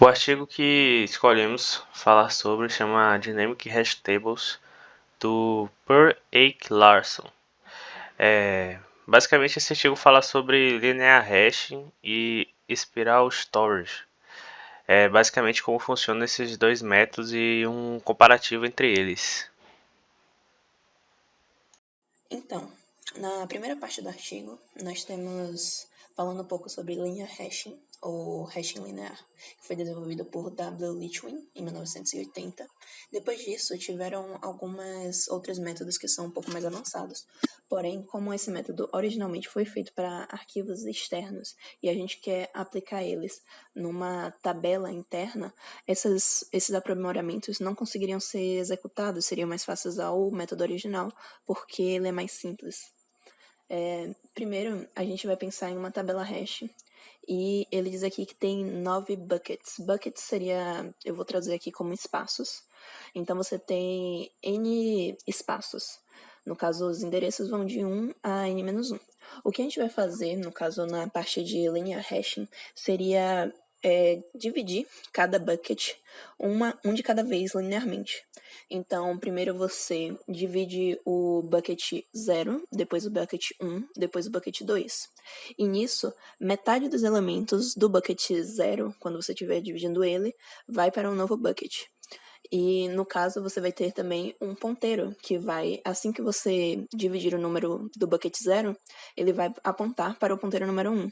O artigo que escolhemos falar sobre chama Dynamic Hash Tables, do Per Eike Larson. Basicamente, esse artigo fala sobre linear hashing e spiral storage. Basicamente, como funcionam esses dois métodos e um comparativo entre eles. Então, na primeira parte do artigo, nós temos falando um pouco sobre linear hashing, ou hashing linear, que foi desenvolvido por W. Litwin em 1980. Depois disso, tiveram alguns outros métodos que são um pouco mais avançados. Porém, como esse método originalmente foi feito para arquivos externos e a gente quer aplicar eles numa tabela interna, esses aprimoramentos não conseguiriam ser executados, seriam mais fáceis ao método original, porque ele é mais simples. Primeiro, a gente vai pensar em uma tabela hash, e ele diz aqui que tem 9 buckets. Buckets seria, eu vou traduzir aqui como espaços. Então, você tem N espaços. No caso, os endereços vão de 1 a N-1. O que a gente vai fazer, no caso, na parte de linear hashing, seria dividir cada bucket um de cada vez linearmente. Então, primeiro você divide o bucket 0, depois o bucket 1, depois o bucket 2. E nisso, metade dos elementos do bucket 0, quando você estiver dividindo ele, vai para um novo bucket. E no caso, você vai ter também um ponteiro, que vai, assim que você dividir o número do bucket 0, ele vai apontar para o ponteiro número 1.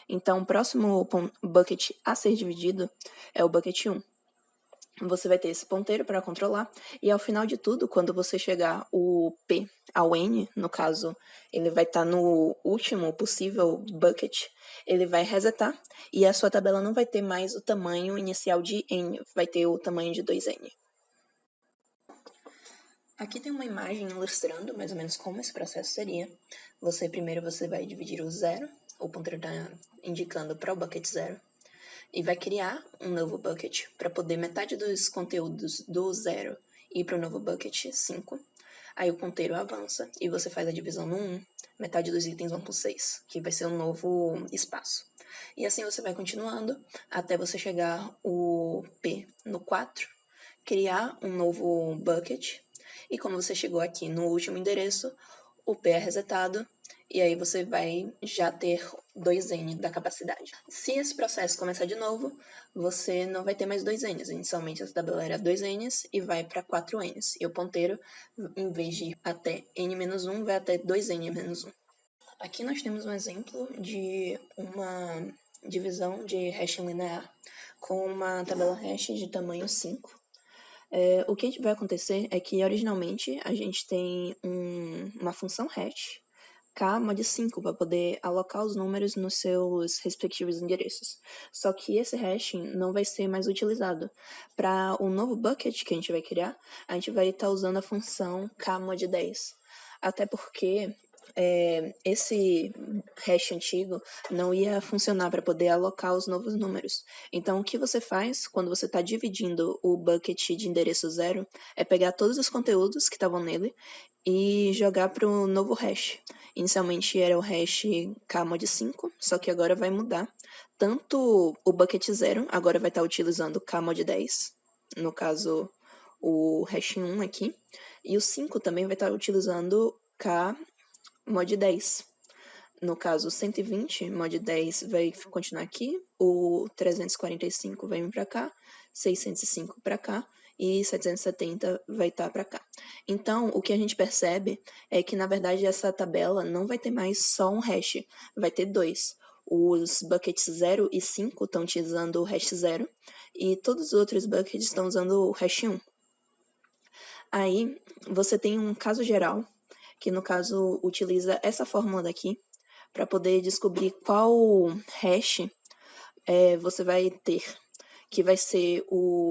Então, o próximo bucket a ser dividido é o bucket 1. Você vai ter esse ponteiro para controlar, e ao final de tudo, quando você chegar o P ao N, no caso, ele vai estar no último possível bucket, ele vai resetar, e a sua tabela não vai ter mais o tamanho inicial de N, vai ter o tamanho de 2N. Aqui tem uma imagem ilustrando mais ou menos como esse processo seria. Primeiro você vai dividir o 0, o ponteiro está indicando para o bucket 0, e vai criar um novo bucket para poder metade dos conteúdos do 0 ir para o novo bucket 5. Aí o ponteiro avança e você faz a divisão no 1, metade dos itens vão para o 6, que vai ser um novo espaço. E assim você vai continuando até você chegar o P no 4, criar um novo bucket, e como você chegou aqui no último endereço, o P é resetado, e aí você vai já ter 2N da capacidade. Se esse processo começar de novo, você não vai ter mais 2Ns. Inicialmente essa tabela era 2Ns e vai para 4Ns. E o ponteiro, em vez de ir até N-1, vai até 2N-1. Aqui nós temos um exemplo de uma divisão de hashing linear com uma tabela hash de tamanho 5. O que vai acontecer é que, originalmente, a gente tem uma função hash, k mod 5, para poder alocar os números nos seus respectivos endereços. Só que esse hashing não vai ser mais utilizado. Para o novo bucket que a gente vai criar, a gente vai estar usando a função k mod 10. Até porque esse hash antigo não ia funcionar para poder alocar os novos números. Então, o que você faz quando você está dividindo o bucket de endereço 0 é pegar todos os conteúdos que estavam nele e jogar para o novo hash. Inicialmente era o hash kmod 5, só que agora vai mudar. Tanto o bucket 0 agora vai estar utilizando kmod 10, no caso o hash 1 aqui, e o 5 também vai estar utilizando kmod 10. No caso, 120 mod 10 vai continuar aqui, o 345 vai vir para cá, 605 para cá, e 770 vai estar para cá. Então, o que a gente percebe é que, na verdade, essa tabela não vai ter mais só um hash, vai ter dois. Os buckets 0 e 5 estão utilizando o hash 0, e todos os outros buckets estão usando o hash 1. Aí, você tem um caso geral, que no caso utiliza essa fórmula daqui, para poder descobrir qual hash você vai ter, que vai ser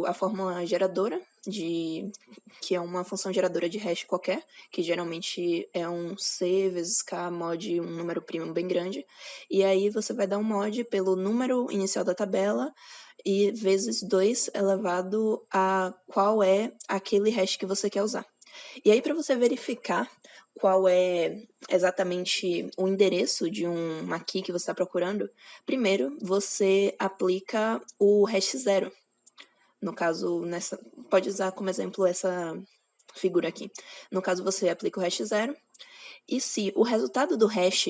a fórmula geradora, que é uma função geradora de hash qualquer, que geralmente é um C vezes K mod um número primo bem grande, e aí você vai dar um mod pelo número inicial da tabela e vezes 2 elevado a qual é aquele hash que você quer usar. E aí, para você verificar qual é exatamente o endereço de uma key que você está procurando, primeiro você aplica o hash 0. No caso, pode usar como exemplo essa figura aqui. No caso, você aplica o hash 0, e se o resultado do hash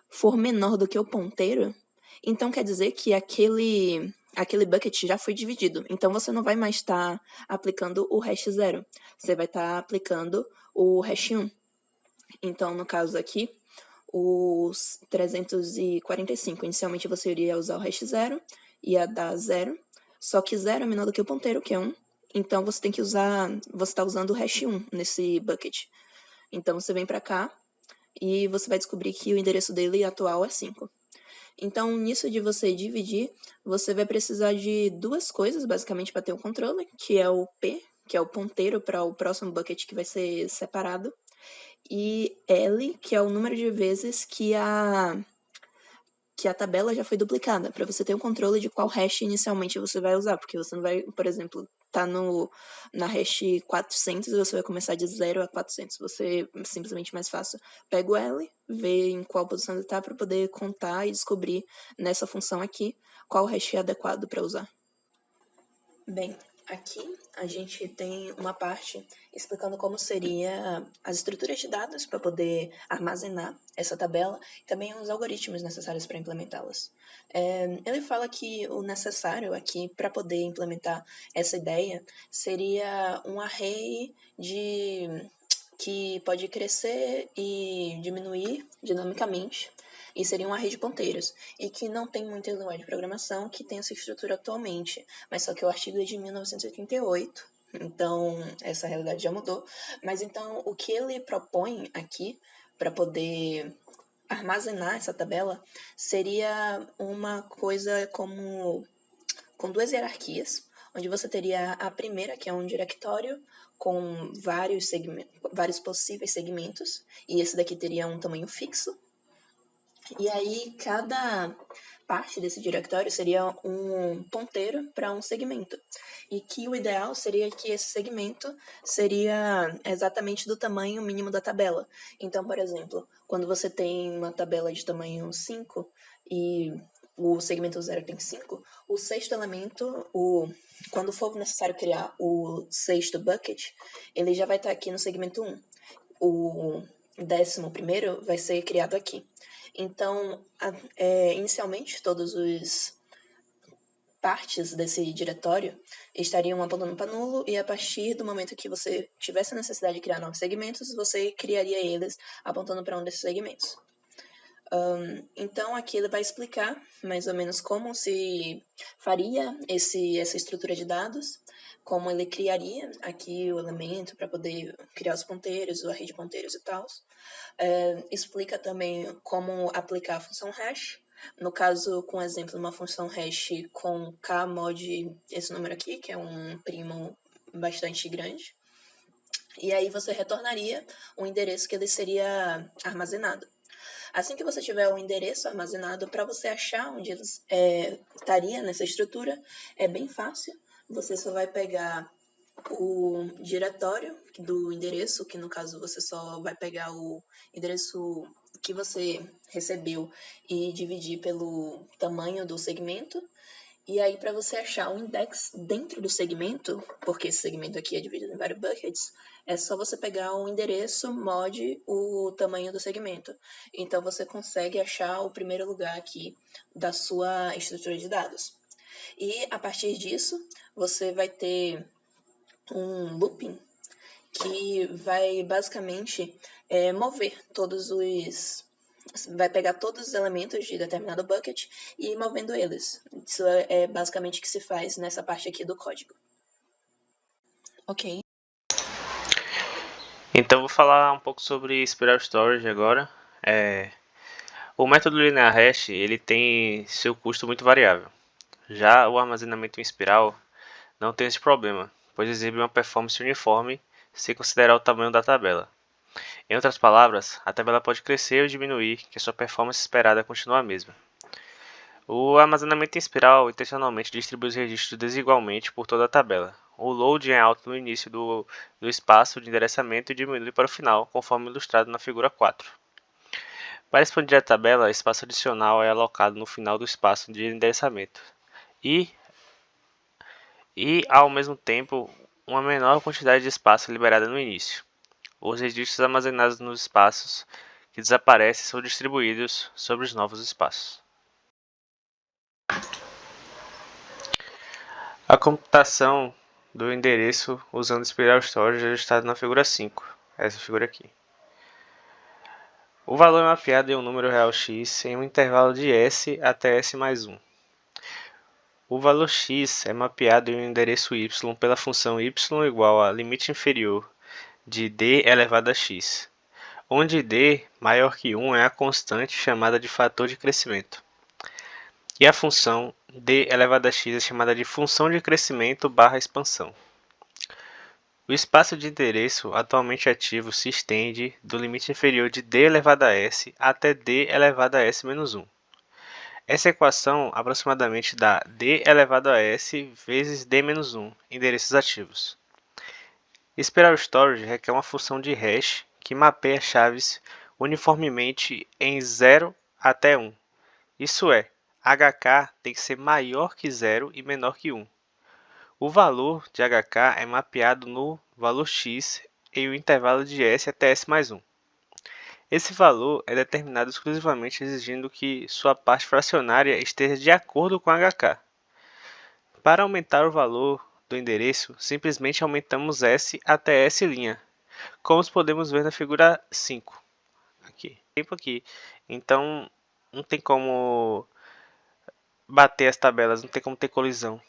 for menor do que o ponteiro, então quer dizer que aquele bucket já foi dividido. Então você não vai mais estar aplicando o hash 0, você vai estar aplicando o hash 1. Então, no caso aqui, os 345, inicialmente você iria usar o hash 0, ia dar 0, só que 0 é menor do que o ponteiro, que é 1. Então você está usando o hash 1 nesse bucket. Então você vem para cá e você vai descobrir que o endereço dele atual é 5. Então, nisso de você dividir, você vai precisar de duas coisas, basicamente, para ter um controle, que é o P, que é o ponteiro para o próximo bucket que vai ser separado, e L, que é o número de vezes que a tabela já foi duplicada, para você ter um controle de qual hash inicialmente você vai usar, porque você não vai, por exemplo, tá na hash 400 e você vai começar de 0 a 400. Você simplesmente mais fácil pega o L, vê em qual posição ele tá para poder contar e descobrir nessa função aqui qual hash é adequado para usar. Bem, aqui a gente tem uma parte explicando como seria as estruturas de dados para poder armazenar essa tabela e também os algoritmos necessários para implementá-las. Ele fala que o necessário aqui para poder implementar essa ideia seria um array que pode crescer e diminuir dinamicamente, e seria uma rede de ponteiros, e que não tem muita linguagem de programação que tem essa estrutura atualmente, mas só que o artigo é de 1988, então essa realidade já mudou. Mas então o que ele propõe aqui para poder armazenar essa tabela seria uma coisa com duas hierarquias, onde você teria a primeira, que é um diretório com vários possíveis segmentos, e esse daqui teria um tamanho fixo. E aí, cada parte desse diretório seria um ponteiro para um segmento. E que o ideal seria que esse segmento seria exatamente do tamanho mínimo da tabela. Então, por exemplo, quando você tem uma tabela de tamanho 5 e o segmento 0 tem 5, o sexto elemento, quando for necessário criar o sexto bucket, ele já vai estar aqui no segmento 1. O 11º vai ser criado aqui. Então, inicialmente, todos os partes desse diretório estariam apontando para nulo, e a partir do momento que você tivesse a necessidade de criar novos segmentos, você criaria eles apontando para um desses segmentos. Então, aqui ele vai explicar mais ou menos como se faria essa estrutura de dados, como ele criaria aqui o elemento para poder criar os ponteiros, o array de ponteiros e tal. Explica também como aplicar a função hash. No caso, com exemplo, uma função hash com k mod esse número aqui, que é um primo bastante grande. E aí você retornaria o endereço que ele seria armazenado. Assim que você tiver o endereço armazenado, para você achar onde ele estaria nessa estrutura, é bem fácil. Você só vai pegar o diretório do endereço, que no caso você só vai pegar o endereço que você recebeu e dividir pelo tamanho do segmento. E aí, para você achar o index dentro do segmento, porque esse segmento aqui é dividido em vários buckets, é só você pegar o endereço mod o tamanho do segmento. Então, você consegue achar o primeiro lugar aqui da sua estrutura de dados. E, a partir disso, você vai ter um looping que vai basicamente mover vai pegar todos os elementos de determinado bucket e ir movendo eles. Isso é basicamente o que se faz nessa parte aqui do código. Ok. Então vou falar um pouco sobre Spiral Storage agora. O método linear hash ele tem seu custo muito variável. Já o armazenamento em espiral não tem esse problema, pois exibe uma performance uniforme se considerar o tamanho da tabela. Em outras palavras, a tabela pode crescer ou diminuir, que a sua performance esperada continua a mesma. O armazenamento em espiral intencionalmente distribui os registros desigualmente por toda a tabela. O load é alto no início do espaço de endereçamento e diminui para o final, conforme ilustrado na figura 4. Para expandir a tabela, espaço adicional é alocado no final do espaço de endereçamento. E e, ao mesmo tempo, uma menor quantidade de espaço liberada no início. Os registros armazenados nos espaços que desaparecem são distribuídos sobre os novos espaços. A computação do endereço usando Spiral Storage é ajustada na figura 5, essa figura aqui. O valor é mapeado em um número real x em um intervalo de s até s mais 1. O valor x é mapeado em um endereço y pela função y igual a limite inferior de d elevado a x, onde d maior que 1 é a constante chamada de fator de crescimento. E a função d elevado a x é chamada de função de crescimento barra expansão. O espaço de endereço atualmente ativo se estende do limite inferior de d elevado a s até d elevado a s menos 1. Essa equação aproximadamente dá d elevado a s vezes d menos 1, endereços ativos. Spiral Storage requer uma função de hash que mapeia chaves uniformemente em 0 até 1. Isso é, HK tem que ser maior que 0 e menor que 1. O valor de HK é mapeado no valor x em um intervalo de s até s mais 1. Esse valor é determinado exclusivamente exigindo que sua parte fracionária esteja de acordo com HK. Para aumentar o valor do endereço, simplesmente aumentamos s até s', como podemos ver na figura 5. Aqui. Então, não tem como bater as tabelas, não tem como ter colisão.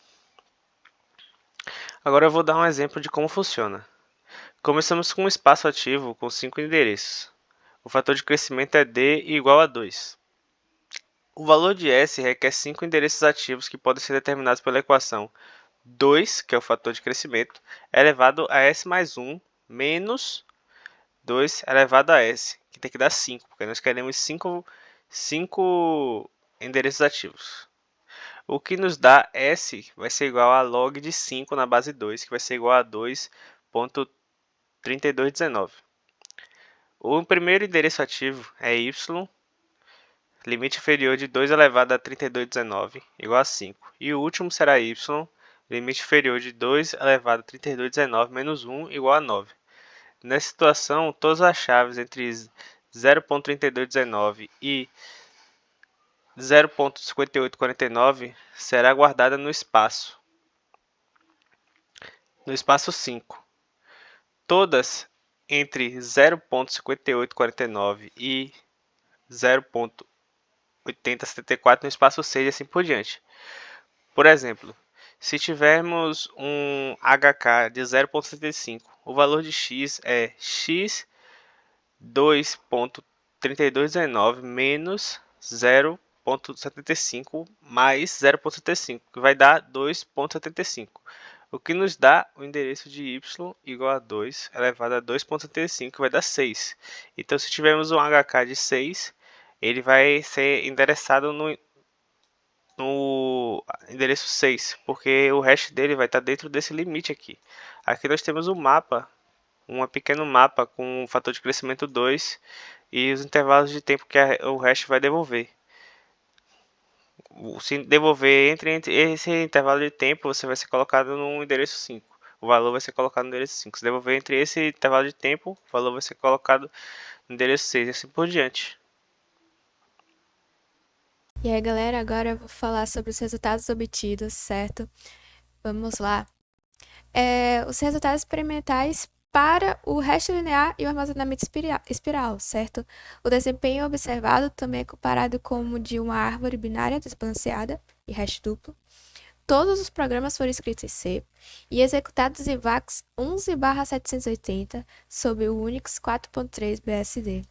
Agora eu vou dar um exemplo de como funciona. Começamos com um espaço ativo com 5 endereços. O fator de crescimento é d igual a 2. O valor de s requer 5 endereços ativos que podem ser determinados pela equação 2, que é o fator de crescimento, elevado a s mais 1 menos 2 elevado a s, que tem que dar 5, porque nós queremos 5 endereços ativos. O que nos dá S vai ser igual a log de 5 na base 2, que vai ser igual a 2.3219. O primeiro endereço ativo é y, limite inferior de 2 elevado a 3219, igual a 5. E o último será y, limite inferior de 2 elevado a 3219 menos 1, igual a 9. Nessa situação, todas as chaves entre 0.3219 e 0.5849 será guardada no espaço 5. Todas entre 0.5849 e 0.8074 no espaço 6 e assim por diante. Por exemplo, se tivermos um HK de 0.75, o valor de x é x 2.3219 menos 0.75 mais 0.75, que vai dar 2.75, o que nos dá o endereço de y igual a 2 elevado a 2.75, que vai dar 6. Então, se tivermos um HK de 6, ele vai ser endereçado no endereço 6, porque o hash dele vai estar dentro desse limite aqui. Aqui nós temos um mapa, um pequeno mapa com o fator de crescimento 2 e os intervalos de tempo que o hash vai devolver. Se devolver entre esse intervalo de tempo, você vai ser colocado no endereço 5. O valor vai ser colocado no endereço 5. Se devolver entre esse intervalo de tempo, o valor vai ser colocado no endereço 6 e assim por diante. E aí, galera, agora eu vou falar sobre os resultados obtidos, certo? Vamos lá. Os resultados experimentais para o hash linear e o armazenamento espiral, certo? O desempenho observado também é comparado com o de uma árvore binária desbalanceada e hash duplo. Todos os programas foram escritos em C e executados em VAX 11/780 sob o Unix 4.3 BSD.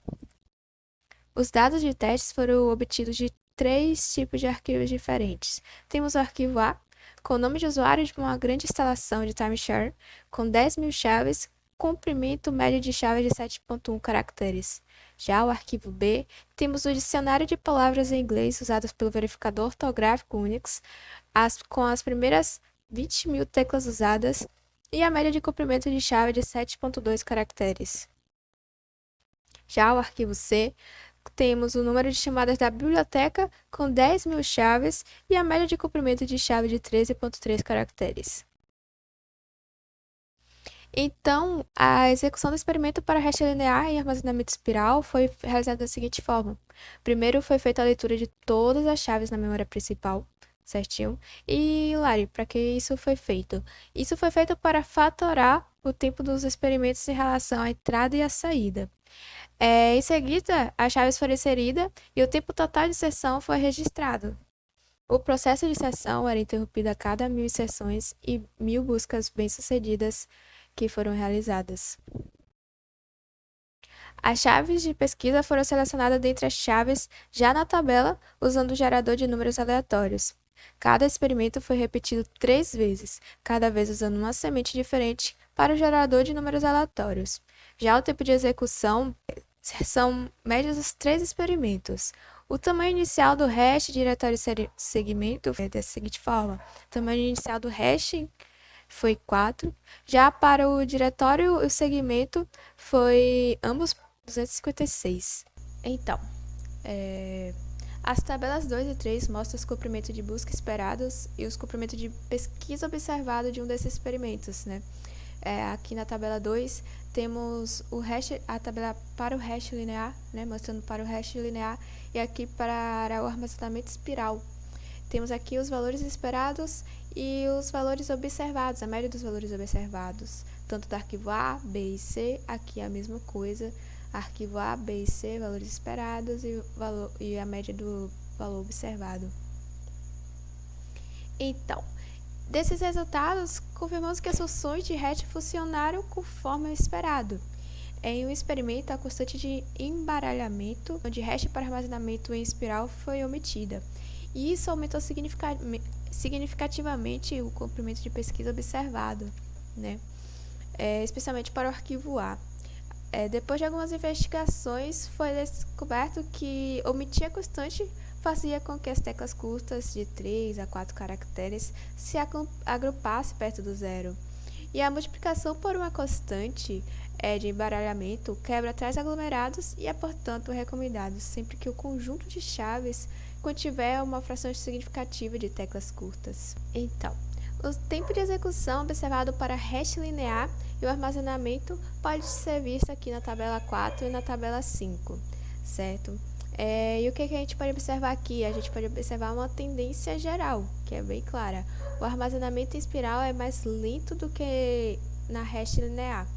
Os dados de testes foram obtidos de 3 tipos de arquivos diferentes. Temos o arquivo A, com o nome de usuário de uma grande instalação de timeshare, com 10.000 chaves, comprimento médio de chaves de 7.1 caracteres. Já o arquivo B, temos o dicionário de palavras em inglês usados pelo verificador ortográfico Unix, com as primeiras 20.000 teclas usadas, e a média de comprimento de chave de 7.2 caracteres. Já o arquivo C, temos o número de chamadas da biblioteca com 10.000 chaves e a média de comprimento de chave de 13.3 caracteres. Então, a execução do experimento para hash linear e armazenamento espiral foi realizada da seguinte forma. Primeiro foi feita a leitura de todas as chaves na memória principal, certinho? E, Lari, para que isso foi feito? Isso foi feito para fatorar o tempo dos experimentos em relação à entrada e à saída. Em seguida, as chaves foram inseridas e o tempo total de sessão foi registrado. O processo de sessão era interrompido a cada 1000 sessões e 1000 buscas bem-sucedidas que foram realizadas. As chaves de pesquisa foram selecionadas dentre as chaves já na tabela usando o gerador de números aleatórios. Cada experimento foi repetido 3 vezes, cada vez usando uma semente diferente para o gerador de números aleatórios. Já o tempo de execução são médios dos 3 experimentos. O tamanho inicial do hash diretório segmento é da seguinte forma: o tamanho inicial do hash foi 4. Já para o diretório e o segmento foi ambos 256. Então, as tabelas 2 e 3 mostram os comprimentos de busca esperados e os comprimentos de pesquisa observado de um desses experimentos, né? Aqui na tabela 2 temos a tabela para o hash linear, né? Mostrando para o hash linear, e aqui para o armazenamento espiral. Temos aqui os valores esperados e os valores observados, a média dos valores observados, tanto do arquivo A, B e C, aqui é a mesma coisa, arquivo A, B e C, valores esperados e a média do valor observado. Então, desses resultados, confirmamos que as funções de hash funcionaram conforme o esperado. Em um experimento, a constante de embaralhamento de hash para armazenamento em espiral foi omitida, e isso aumentou significativamente o comprimento de pesquisa observado, né? Especialmente para o arquivo A. Depois de algumas investigações, foi descoberto que omitir a constante fazia com que as teclas curtas de 3 a 4 caracteres se agrupassem perto do zero. E a multiplicação por uma constante de embaralhamento quebra tais aglomerados e é, portanto, recomendado sempre que o conjunto de chaves contiver uma fração significativa de teclas curtas. Então, o tempo de execução observado para hash linear e o armazenamento pode ser visto aqui na tabela 4 e na tabela 5, certo? E o que a gente pode observar aqui? A gente pode observar uma tendência geral, que é bem clara. O armazenamento em espiral é mais lento do que na hash linear,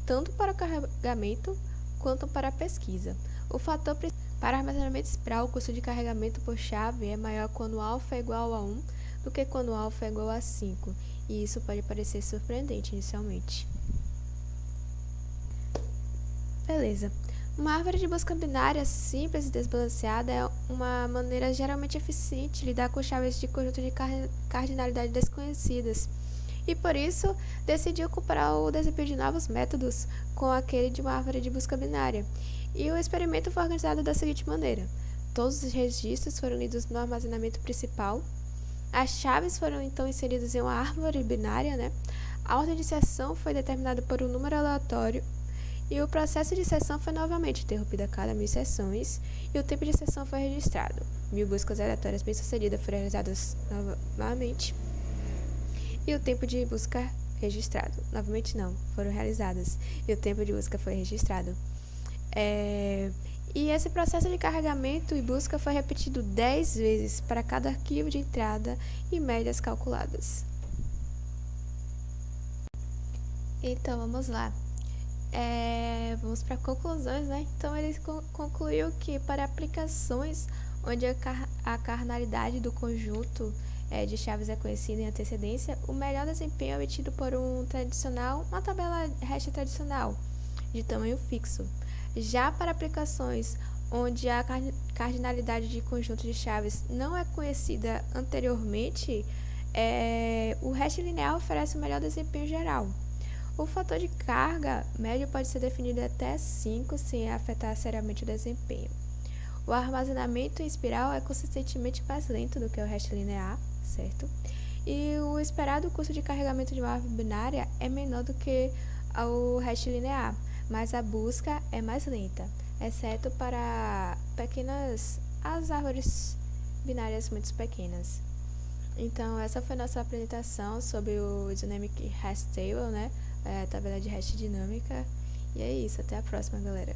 tanto para o carregamento quanto para a pesquisa. O fator para armazenamento espiral, o custo de carregamento por chave é maior quando alfa é igual a 1 do que quando alfa é igual a 5, e isso pode parecer surpreendente inicialmente. Beleza. Uma árvore de busca binária simples e desbalanceada é uma maneira geralmente eficiente de lidar com chaves de conjunto de cardinalidade desconhecidas, e por isso decidiu comparar o desempenho de novos métodos com aquele de uma árvore de busca binária. E o experimento foi organizado da seguinte maneira: todos os registros foram lidos no armazenamento principal, as chaves foram então inseridas em uma árvore binária, né? A ordem de sessão foi determinada por um número aleatório, e o processo de sessão foi novamente interrompido a cada 1000 sessões, e o tempo de sessão foi registrado. 1000 buscas aleatórias bem-sucedidas foram realizadas novamente, e o tempo de busca registrado. Novamente não, foram realizadas, e o tempo de busca foi registrado. E esse processo de carregamento e busca foi repetido 10 vezes para cada arquivo de entrada e médias calculadas. Então, vamos lá. Vamos para conclusões, né? Então, ele concluiu que para aplicações onde a cardinalidade do conjunto de chaves é conhecida em antecedência, o melhor desempenho é obtido por uma tabela hash tradicional, de tamanho fixo. Já para aplicações onde a cardinalidade de conjunto de chaves não é conhecida anteriormente, o hash linear oferece o melhor desempenho geral. O fator de carga médio pode ser definido até 5 sem afetar seriamente o desempenho. O armazenamento em espiral é consistentemente mais lento do que o hash linear, certo? E o esperado custo de carregamento de uma árvore binária é menor do que o hash linear, mas a busca é mais lenta, exceto para as árvores binárias muito pequenas. Então, essa foi a nossa apresentação sobre o Dynamic Hash Table, né? tabela de hash dinâmica. E é isso, até a próxima, galera.